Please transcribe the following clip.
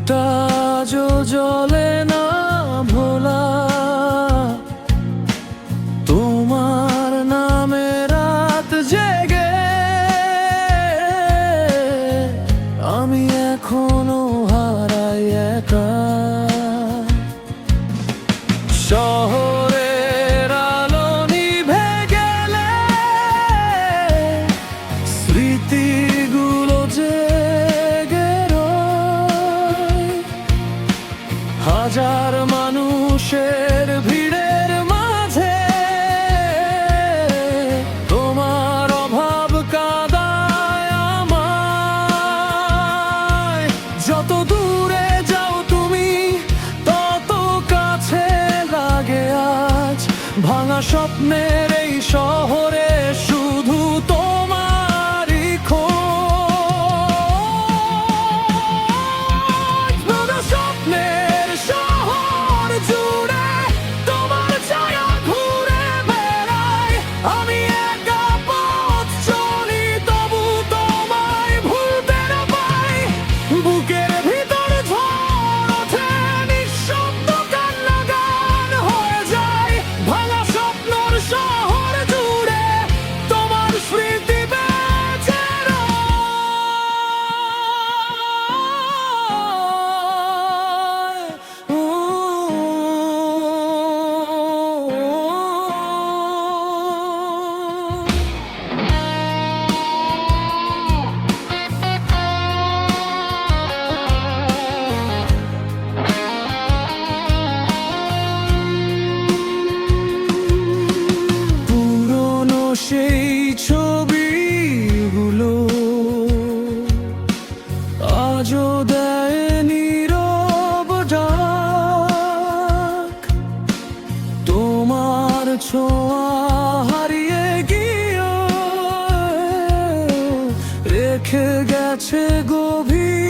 চোখটা জ্বলে না ভোলা, তোমার নামে রাত জেগে আমি এখনো হারাই একা। শহরের আলো নিভে গেলে স্মৃতিগুলো জেগে রয়। হাজার মানুষের ভিড়ের মাঝে তোমার অভাব কাঁদায় আমায়। যত দূরে যাও তুমি তত কাছে লাগে আজ। ভাঙা স্বপ্নের এই শহরে শুধু তোমারই খোঁজ। পুরো স্বপ্নের শহর জুড়ে তোমার ছায়া ঘুরে বেড়ায়। আমি একা পথ চলি তবু তোমায় ভুলতে না পাই। বুকের ভিতর ঝড় ওঠে, নিঃশব্দ কান্না গান হয়ে যায়। ভাঙা স্বপ্নর শহর জুড়ে তোমার স্মৃতি বেঁচে পুরনো সেই ছবিগুলো আজও দেয় নীরব ডাক। তোমার ছোঁয়া হারিয়ে গিয়ে রেখে গেছে গভীর